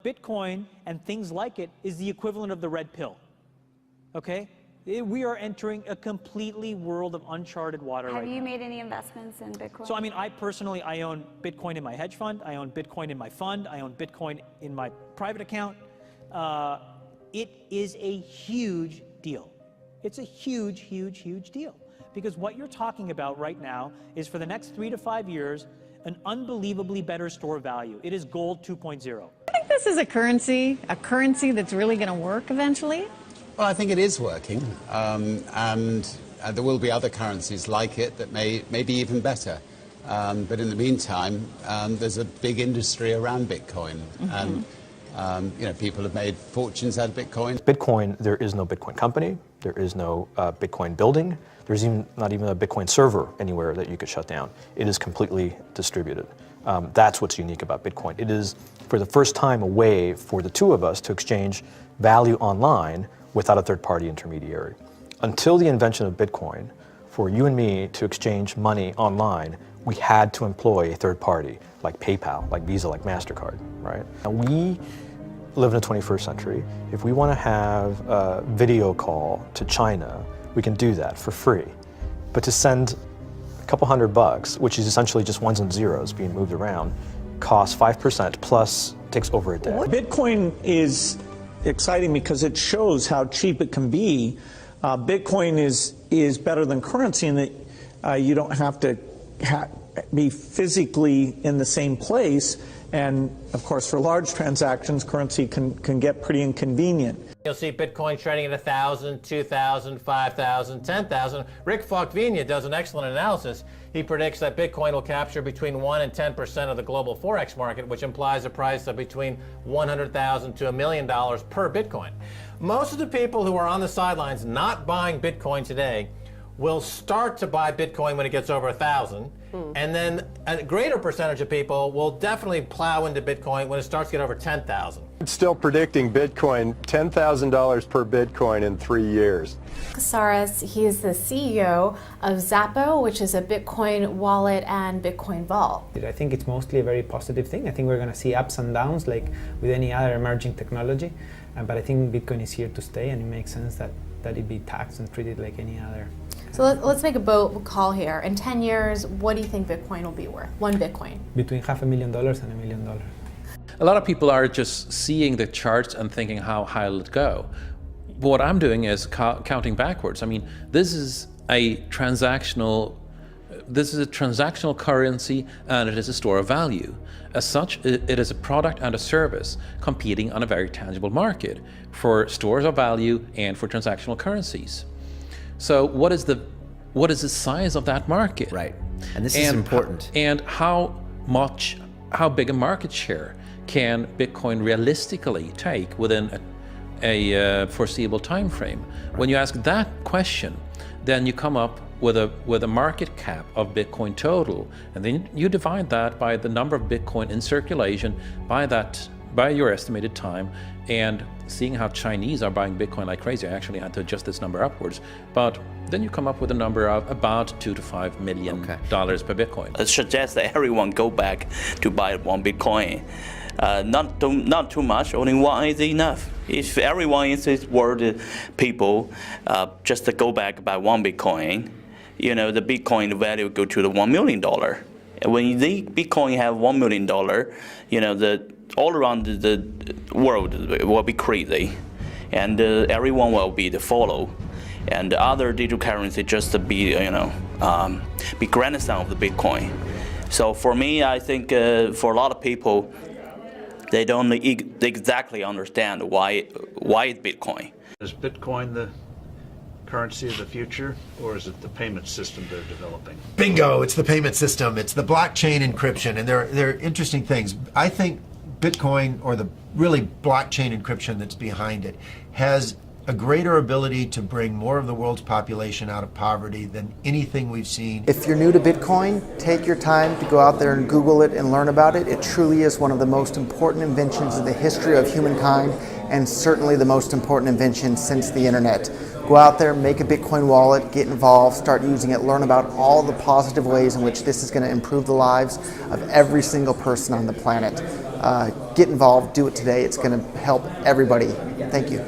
Bitcoin and things like it is the equivalent of the red pill, okay? We are entering a completely world of uncharted water right now. Have you made any investments in Bitcoin? So, I mean, I personally own Bitcoin in my hedge fund. I own Bitcoin in my fund. I own Bitcoin in my private account. It is a huge deal. It's a huge, huge, huge deal. Because what you're talking about right now is for the next 3 to 5 years, an unbelievably better store value. It is gold 2.0. I think this is a currency that's really going to work eventually. Well, I think it is working, and there will be other currencies like it that may be even better. But in the meantime, there's a big industry around Bitcoin, and people have made fortunes out of Bitcoin. Bitcoin, there is no Bitcoin company, there is no Bitcoin building, there's not even a Bitcoin server anywhere that you could shut down. It is completely distributed. That's what's unique about Bitcoin. It is, for the first time, a way for the two of us to exchange value online without a third-party intermediary. Until the invention of Bitcoin, for you and me to exchange money online, we had to employ a third party, like PayPal, like Visa, like MasterCard, right? Now we live in the 21st century. If we want to have a video call to China, we can do that for free. But to send a couple $100, which is essentially just ones and zeros being moved around, costs 5% plus takes over a day. Bitcoin is exciting because it shows how cheap it can be. Bitcoin is better than currency in that you don't have to be physically in the same place. And of course, for large transactions, currency can get pretty inconvenient. You'll see Bitcoin trading at 1,000, 2,000, 5,000, 10,000. Rick Falkvinia does an excellent analysis. He predicts that Bitcoin will capture between 1 and 10% of the global Forex market, which implies a price of between $100,000 to $1 million per Bitcoin. Most of the people who are on the sidelines not buying Bitcoin today will start to buy Bitcoin when it gets over 1,000, and then a greater percentage of people will definitely plow into Bitcoin when it starts to get over 10,000. It's still predicting Bitcoin, $10,000 per Bitcoin in 3 years. Casares, he is the CEO of Zappo, which is a Bitcoin wallet and Bitcoin vault. I think it's mostly a very positive thing. I think we're going to see ups and downs like with any other emerging technology, but I think Bitcoin is here to stay, and it makes sense that it be taxed and treated like any other. So let's make a bold call here. In 10 years, what do you think Bitcoin will be worth? One Bitcoin? Between $500,000 and $1 million. A lot of people are just seeing the charts and thinking, how high will it go? What I'm doing is counting backwards. I mean, this is a transactional currency, and it is a store of value. As such, it is a product and a service competing on a very tangible market for stores of value and for transactional currencies. So what is the size of that market? Right, and this is important. And how big a market share can Bitcoin realistically take within a foreseeable time frame? Right. When you ask that question, then you come up with a market cap of Bitcoin total, and then you divide that by the number of Bitcoin in circulation by your estimated time, and seeing how Chinese are buying Bitcoin like crazy. I actually had to adjust this number upwards, but then you come up with a number of about $2 to $5 million per Bitcoin. I suggest that everyone go back to buy one Bitcoin. Not too much, only one is enough. If everyone in this world, people, just to go back buy one Bitcoin, the Bitcoin value go to the $1 million. When the Bitcoin have $1 million, all around the world will be crazy, and everyone will be the follow, and the other digital currency just to be be grandson of the Bitcoin. So for me, I think for a lot of people, they don't exactly understand why it's Bitcoin. Is Bitcoin the currency of the future, or is it the payment system they're developing? Bingo! It's the payment system. It's the blockchain encryption, and they're interesting things. I think Bitcoin, or the really blockchain encryption that's behind it, has a greater ability to bring more of the world's population out of poverty than anything we've seen. If you're new to Bitcoin, take your time to go out there and Google it and learn about it. It truly is one of the most important inventions in the history of humankind, and certainly the most important invention since the internet. Go out there, make a Bitcoin wallet, get involved, start using it, learn about all the positive ways in which this is going to improve the lives of every single person on the planet. Get involved, do it today. It's going to help everybody. Thank you.